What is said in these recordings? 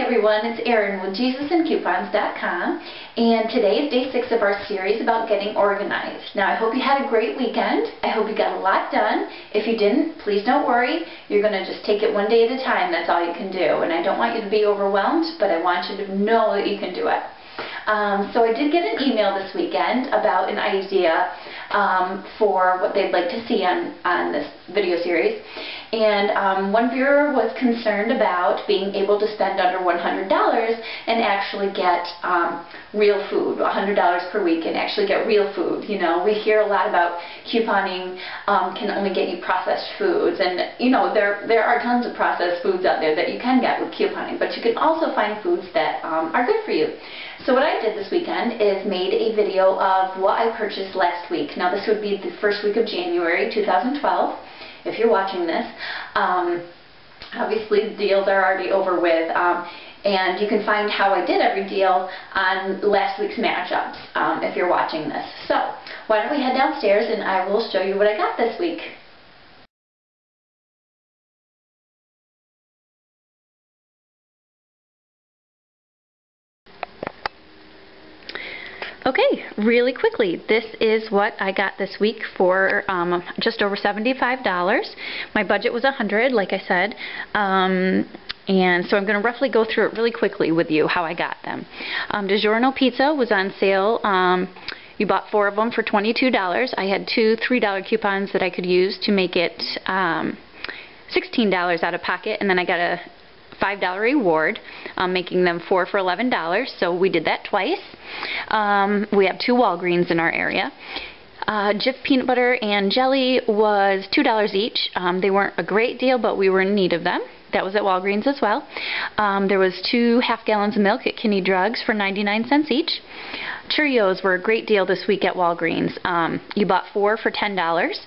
everyone, it's Erin with JesusandCoupons.com, and today is day 6 of our series about getting organized. Now I hope you had a great weekend. I hope you got a lot done. If you didn't, please don't worry. You're going to just take it one day at a time. That's all you can do. And I don't want you to be overwhelmed, but I want you to know that you can do it. So I did get an email this weekend about an idea for what they'd like to see on this video series. And one viewer was concerned about being able to spend under $100 and actually get real food, $100 per week, and actually get real food. You know, we hear a lot about couponing can only get you processed foods, and you know there are tons of processed foods out there that you can get with couponing, but you can also find foods that are good for you. So what I did this weekend is made a video of what I purchased last week. Now this would be the first week of January 2012. If you're watching this, obviously the deals are already over with, and you can find how I did every deal on last week's matchups if you're watching this. So why don't we head downstairs and I will show you what I got this week. Okay, really quickly, this is what I got this week for just over $75. My budget was $100, like I said, and so I'm going to roughly go through it really quickly with you, how I got them. DiGiorno pizza was on sale. You bought 4 of them for $22. I had 2 $3 coupons that I could use to make it $16 out of pocket, and then I got a $5 reward, making them 4 for $11, so we did that twice. We have 2 Walgreens in our area. Jif peanut butter and jelly was $2 each. They weren't a great deal, but we were in need of them. That was at Walgreens as well. There was 2 half-gallons of milk at Kinney Drugs for 99 cents each. Cheerios were a great deal this week at Walgreens. You bought 4 for $10.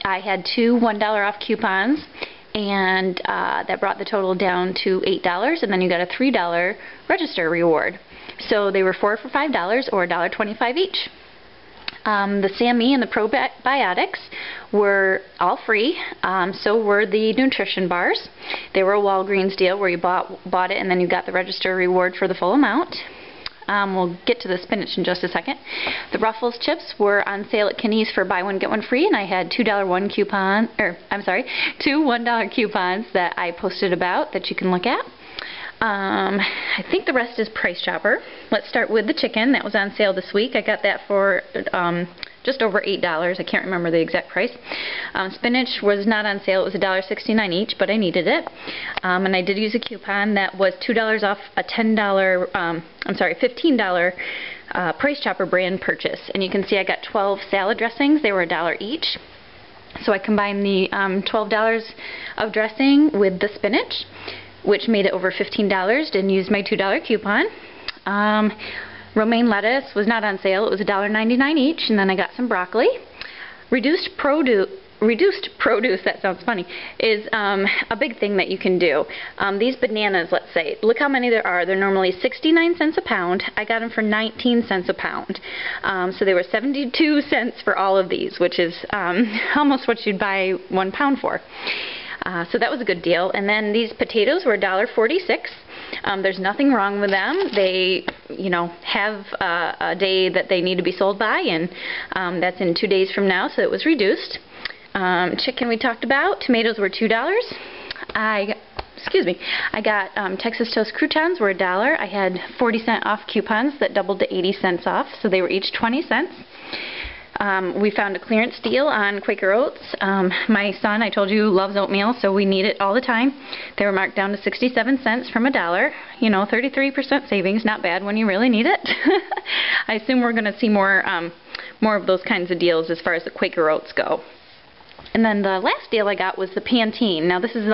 I had 2 $1 off coupons, and that brought the total down to $8, and then you got a $3 register reward. So they were 4 for $5 or $1.25 each. The Sammy and the probiotics were all free, so were the nutrition bars. They were a Walgreens deal where you bought it and then you got the register reward for the full amount. We'll get to the spinach in just a second. The Ruffles chips were on sale at Kinney's for buy one get one free, and I had $2 $1 coupons that I posted about that you can look at. I think the rest is Price Chopper. Let's start with the chicken. That was on sale this week. I got that for just over $8. I can't remember the exact price. Spinach was not on sale. It was $1.69 each, but I needed it. And I did use a coupon that was $2 off a $15 Price Chopper brand purchase. And you can see I got 12 salad dressings. They were $1 each. So I combined the $12 of dressing with the spinach, which made it over $15, and used my $2 coupon. Romaine lettuce was not on sale. It was $1.99 each, and then I got some broccoli. Reduced produce, that sounds funny, is a big thing that you can do. These bananas, let's say, look how many there are. They're normally 69 cents a pound. I got them for 19 cents a pound. So they were 72 cents for all of these, which is almost what you'd buy 1 pound for. So that was a good deal. And then these potatoes were $1.46. There's nothing wrong with them. They, you know, have a day that they need to be sold by, and that's in 2 days from now, so it was reduced. Chicken we talked about. Tomatoes were $2. I got Texas Toast croutons were $1. I had 40-cent off coupons that doubled to 80 cents off, so they were each 20 cents. We found a clearance deal on Quaker Oats. My son, I told you, loves oatmeal, so we need it all the time. They were marked down to 67 cents from $1. You know, 33% savings, not bad when you really need it. I assume we're going to see more of those kinds of deals as far as the Quaker Oats go. And then the last deal I got was the Pantene. Now this is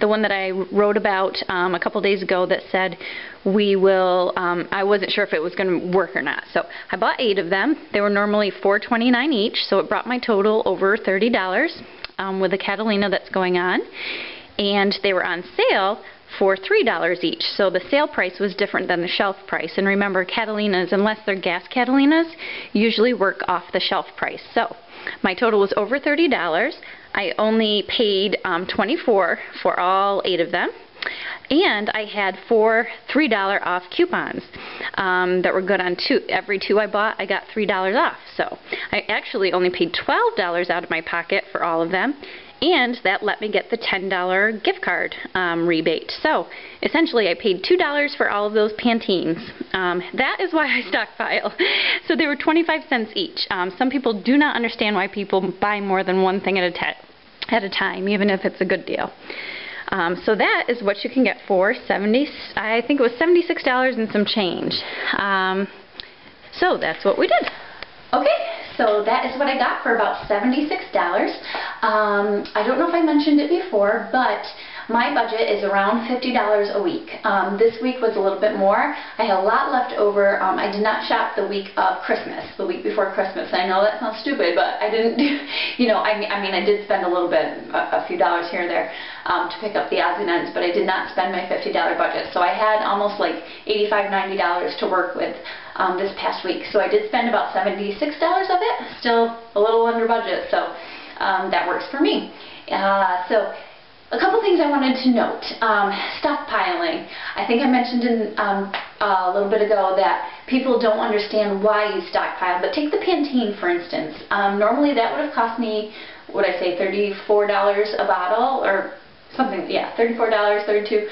the one that I wrote about a couple days ago that said we will, I wasn't sure if it was going to work or not. So I bought 8 of them. They were normally $4.29 each, so it brought my total over $30 with the Catalina that's going on. And they were on sale for $3 each. So the sale price was different than the shelf price. And remember, Catalinas, unless they're gas Catalinas, usually work off the shelf price. So my total was over $30. I only paid $24 for all 8 of them. And I had 4 $3 off coupons that were good on every 2 I bought. I got $3 off. So I actually only paid $12 out of my pocket for all of them, and that let me get the $10 gift card rebate. So essentially I paid $2 for all of those Pantenes. That is why I stockpile. So they were 25 cents each. Some people do not understand why people buy more than one thing at a time, even if it's a good deal. So that is what you can get for I think it was $76 and some change. So that's what we did. Okay, so that is what I got for about $76. I don't know if I mentioned it before, but my budget is around $50 a week. This week was a little bit more. I had a lot left over. I did not shop the week of Christmas, the week before Christmas. I know that sounds stupid, but I didn't do, I mean, I did spend a little bit, a few dollars here and there to pick up the odds and ends, but I did not spend my $50 budget. So I had almost like $85, $90 to work with this past week. So I did spend about $76 of it, still a little under budget, so that works for me. So a couple things I wanted to note. Stockpiling. I think I mentioned a little bit ago that people don't understand why you stockpile, but take the Pantene for instance. Normally that would have cost me, what I say, $34 a bottle or something, yeah, $34, $32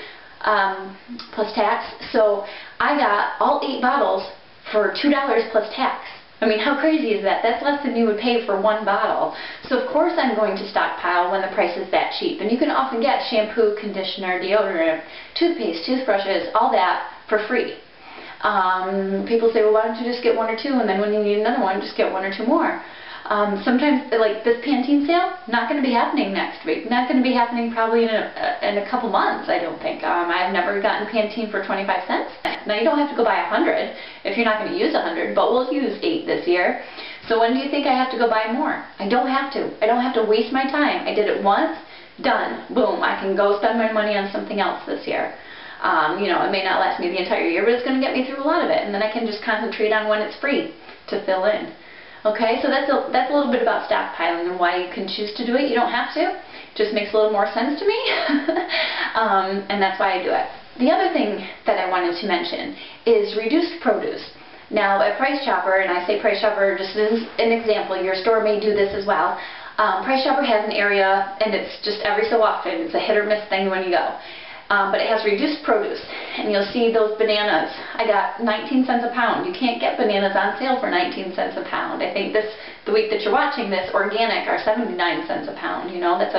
plus tax. So I got all 8 bottles for $2 plus tax. I mean, how crazy is that? That's less than you would pay for 1 bottle. So of course I'm going to stockpile when the price is that cheap. And you can often get shampoo, conditioner, deodorant, toothpaste, toothbrushes, all that for free. People say, well, why don't you just get 1 or 2, and then when you need another one, just get 1 or 2 more. Sometimes, like this Pantene sale, not going to be happening next week. Not going to be happening probably in a couple months, I don't think. I've never gotten Pantene for 25 cents. Now, you don't have to go buy 100 if you're not going to use 100, but we'll use 8 this year. So when do you think I have to go buy more? I don't have to. I don't have to waste my time. I did it once, done, boom. I can go spend my money on something else this year. It may not last me the entire year, but it's going to get me through a lot of it, and then I can just concentrate on when it's free to fill in. Okay, so that's a little bit about stockpiling and why you can choose to do it. You don't have to. It just makes a little more sense to me, and that's why I do it. The other thing that I wanted to mention is reduced produce. Now, at Price Chopper, and I say Price Chopper just as an example, your store may do this as well. Price Chopper has an area, and it's just every so often. It's a hit or miss thing when you go. But it has reduced produce, and you'll see those bananas. I got 19 cents a pound. You can't get bananas on sale for 19 cents a pound. I think the week that you're watching this, organic are 79 cents a pound. You know, that's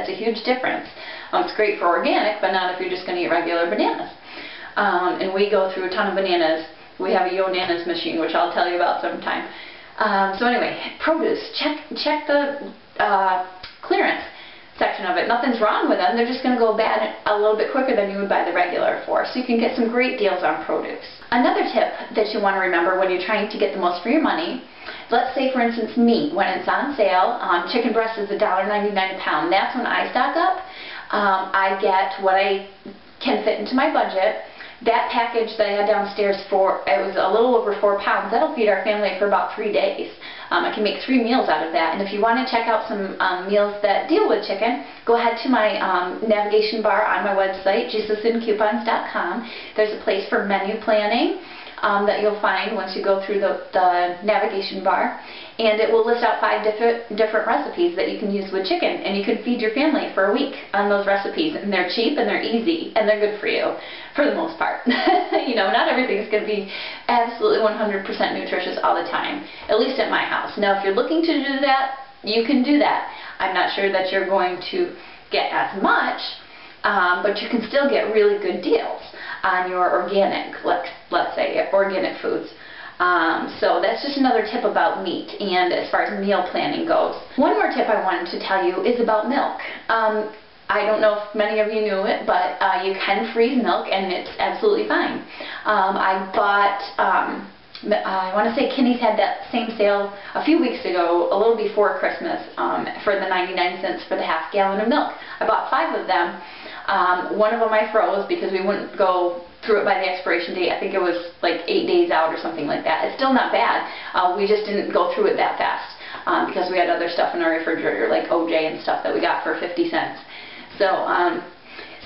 a huge difference. It's great for organic, but not if you're just going to eat regular bananas. And we go through a ton of bananas. We have a Yo-Nanas machine, which I'll tell you about sometime. So anyway, produce. Check the clearance section of it. Nothing's wrong with them. They're just going to go bad a little bit quicker than you would buy the regular for. So you can get some great deals on produce. Another tip that you want to remember when you're trying to get the most for your money, let's say for instance meat. When it's on sale, chicken breast is $1.99 a pound. That's when I stock up. I get what I can fit into my budget. That package that I had downstairs it was a little over 4 pounds. That'll feed our family for about 3 days. I can make 3 meals out of that. And if you want to check out some meals that deal with chicken, go ahead to my navigation bar on my website, jesusandcoupons.com. There's a place for menu planning that you'll find once you go through the navigation bar. And it will list out 5 different recipes that you can use with chicken. And you can feed your family for a week on those recipes. And they're cheap and they're easy and they're good for you, for the most part. Not everything's going to be absolutely 100% nutritious all the time, at least at my house. Now, if you're looking to do that, you can do that. I'm not sure that you're going to get as much, but you can still get really good deals on your organic, let's say, organic foods. So that's just another tip about meat and as far as meal planning goes. One more tip I wanted to tell you is about milk. I don't know if many of you knew it, but you can freeze milk and it's absolutely fine. I bought, I want to say Kinney's had that same sale a few weeks ago, a little before Christmas, for the 99 cents for the half gallon of milk. I bought 5 of them. One of them I froze because we wouldn't go through it by the expiration date. I think it was like 8 days out or something like that. It's still not bad. We just didn't go through it that fast because we had other stuff in our refrigerator like OJ and stuff that we got for 50 cents. So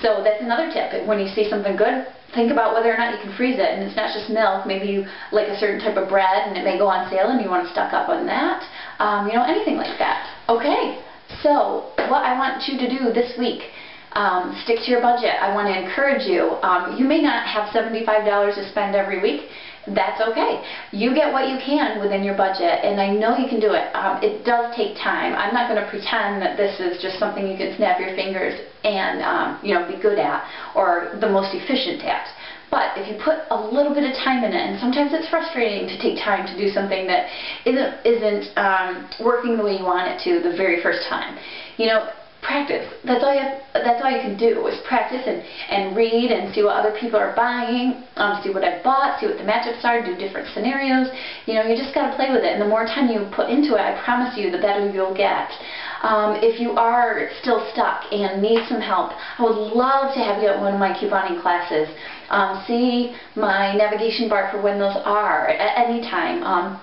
So that's another tip. When you see something good, think about whether or not you can freeze it. And it's not just milk. Maybe you like a certain type of bread and it may go on sale and you want to stock up on that. You know, anything like that. Okay, so what I want you to do this week, stick to your budget. I want to encourage you. You may not have $75 to spend every week. That's okay. You get what you can within your budget, and I know you can do it. It does take time. I'm not going to pretend that this is just something you can snap your fingers and you know, be good at or the most efficient at. But if you put a little bit of time in it, and sometimes it's frustrating to take time to do something that isn't working the way you want it to the very first time. You know, practice. That's all you can do is practice and read and see what other people are buying, see what I've bought, see what the matchups are, do different scenarios. You know, you just got to play with it, and the more time you put into it, I promise you, the better you'll get. If you are still stuck and need some help, I would love to have you at one of my couponing classes. See my navigation bar for when those are at any time.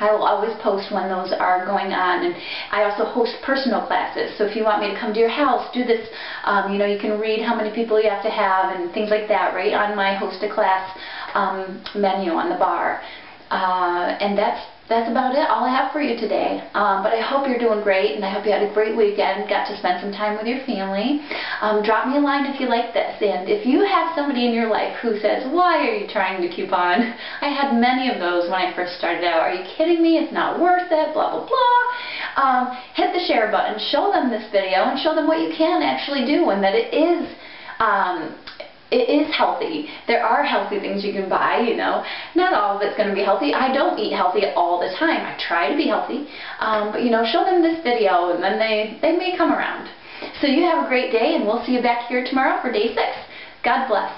I will always post when those are going on, and I also host personal classes. So if you want me to come to your house, do this, you know, you can read how many people you have to have and things like that right on my host a class menu on the bar. And that's about it, all I have for you today. But I hope you're doing great, and I hope you had a great weekend, got to spend some time with your family. Drop me a line if you like this, and if you have somebody in your life who says, why are you trying to coupon? I had many of those when I first started out. Are you kidding me? It's not worth it, blah, blah, blah. Hit the share button, show them this video, and show them what you can actually do, and that it is healthy. There are healthy things you can buy, you know. Not all of it's going to be healthy. I don't eat healthy all the time. I try to be healthy. But, you know, show them this video, and then they may come around. So you have a great day, and we'll see you back here tomorrow for day 6. God bless.